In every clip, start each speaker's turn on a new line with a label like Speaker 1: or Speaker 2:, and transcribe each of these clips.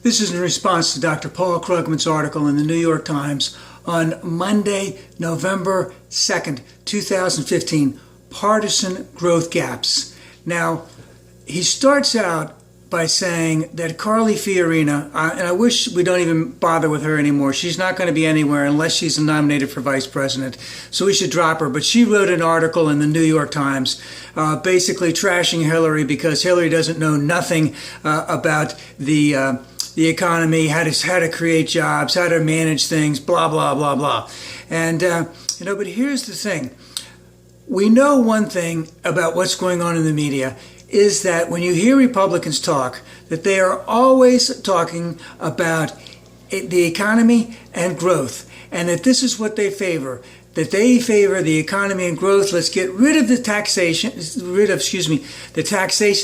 Speaker 1: This is in response to Dr. Paul Krugman's article in the New York Times on Monday, November 2nd, 2015, Partisan Growth Gaps. Now, he starts out by saying that Carly Fiorina, and I wish we don't even bother with her anymore. She's not going to be anywhere unless she's nominated for vice president, so we should drop her. But she wrote an article in the New York Times basically trashing Hillary because Hillary doesn't know nothing about the economy, how to create jobs, how to manage things, blah, blah, blah, blah. And, but here's the thing. We know one thing about what's going on in the media is that when you hear Republicans talk, that they are always talking about the economy and growth, and that this is what they favor. That they favor the economy and growth. Let's get rid of the taxation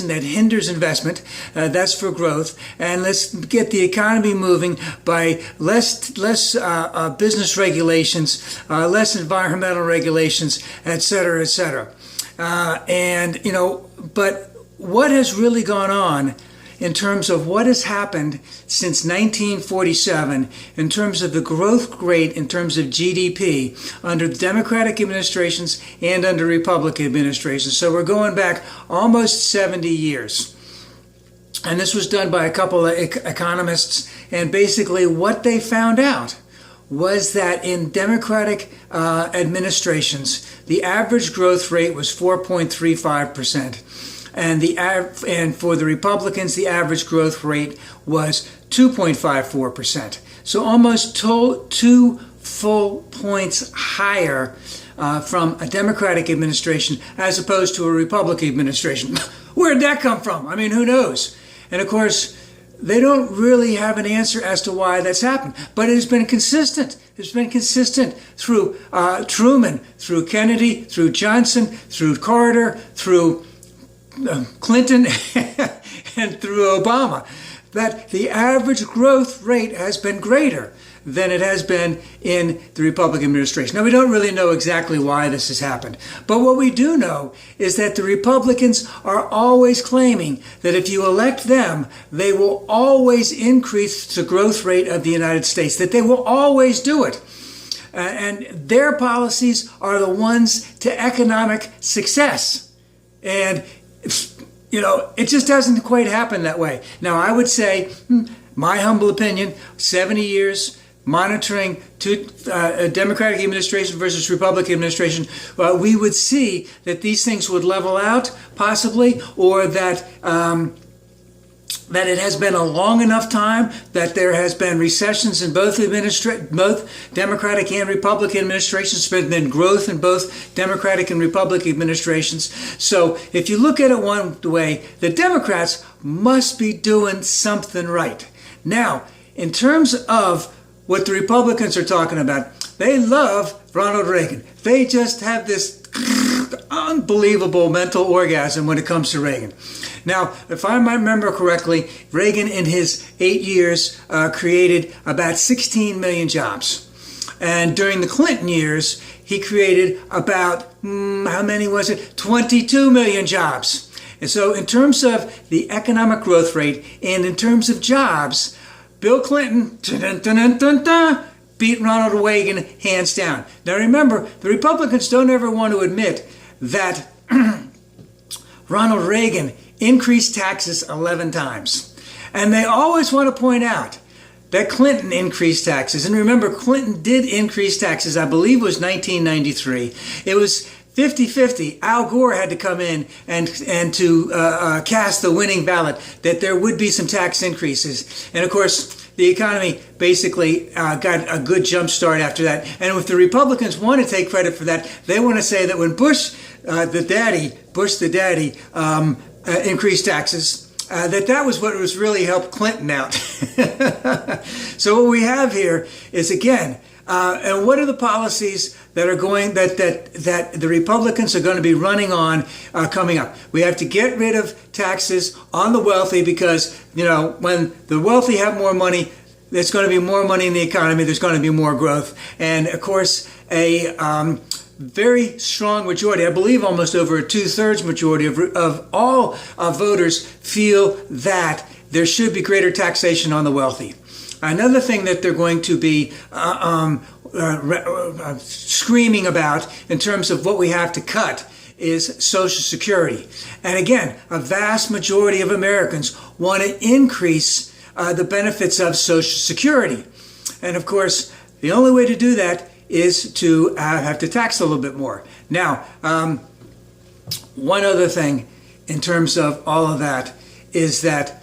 Speaker 1: that hinders investment. That's for growth. And let's get the economy moving by less business regulations, less environmental regulations, et cetera, et cetera. But what has really gone on in terms of what has happened since 1947 in terms of the growth rate in terms of GDP under Democratic administrations and under Republican administrations. So we're going back almost 70 years. And this was done by a couple of economists. And basically what they found out was that in Democratic administrations, the average growth rate was 4.35%. And for the Republicans, the average growth rate was 2.54%. So almost 2 full points higher from a Democratic administration as opposed to a Republican administration. Where'd that come from? I mean, who knows? And of course, they don't really have an answer as to why that's happened. But it has been consistent. It's been consistent through Truman, through Kennedy, through Johnson, through Carter, through Clinton, and through Obama, that the average growth rate has been greater than it has been in the Republican administration. Now, we don't really know exactly why this has happened, but what we do know is that the Republicans are always claiming that if you elect them, they will always increase the growth rate of the United States, that they will always do it. And their policies are the ones to economic success. And it just doesn't quite happen that way. Now, I would say, my humble opinion, 70 years monitoring Democratic administration versus Republican administration, we would see that these things would level out, possibly, or that it has been a long enough time that there has been recessions in both Democratic and Republican administrations, but then growth in both Democratic and Republican administrations. So if you look at it one way, the Democrats must be doing something right. Now, in terms of what the Republicans are talking about, they love Ronald Reagan. They just have this unbelievable mental orgasm when it comes to Reagan. Now, if I remember correctly, Reagan in his 8 years created about 16 million jobs. And during the Clinton years, he created about, 22 million jobs. And so in terms of the economic growth rate and in terms of jobs, Bill Clinton, beat Ronald Reagan hands down. Now remember, the Republicans don't ever want to admit that Ronald Reagan increased taxes 11 times. And they always want to point out that Clinton increased taxes. And remember, Clinton did increase taxes, I believe it was 1993. It was 50-50. Al Gore had to come in and to cast the winning ballot that there would be some tax increases. And of course, the economy basically got a good jump start after that. And if the Republicans want to take credit for that, they want to say that when Bush the daddy, increased taxes, that was what was really helped Clinton out. So what we have here is, again, and what are the policies that are going that the Republicans are going to be running on coming up? We have to get rid of taxes on the wealthy because, when the wealthy have more money, there's going to be more money in the economy, there's going to be more growth. And of course, a very strong majority, I believe almost over a 2/3 majority of all voters feel that there should be greater taxation on the wealthy. Another thing that they're going to be screaming about in terms of what we have to cut is Social Security. And again, a vast majority of Americans want to increase the benefits of Social Security. And of course, the only way to do that is to have to tax a little bit more. Now, one other thing in terms of all of that is that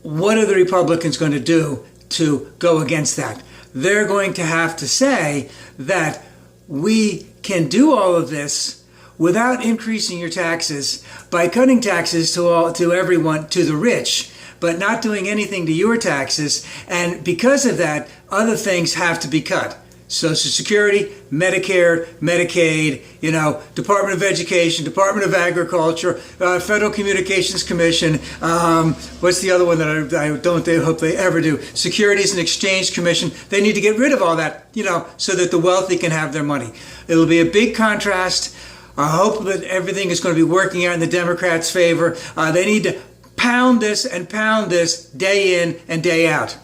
Speaker 1: what are the Republicans going to do to go against that? They're going to have to say that we can do all of this without increasing your taxes by cutting taxes to everyone, to the rich, but not doing anything to your taxes. And because of that, other things have to be cut. Social Security, Medicare, Medicaid, Department of Education, Department of Agriculture, Federal Communications Commission. What's the other one that I don't hope they ever do? Securities and Exchange Commission. They need to get rid of all that, so that the wealthy can have their money. It'll be a big contrast. I hope that everything is going to be working out in the Democrats' favor. They need to pound this day in and day out.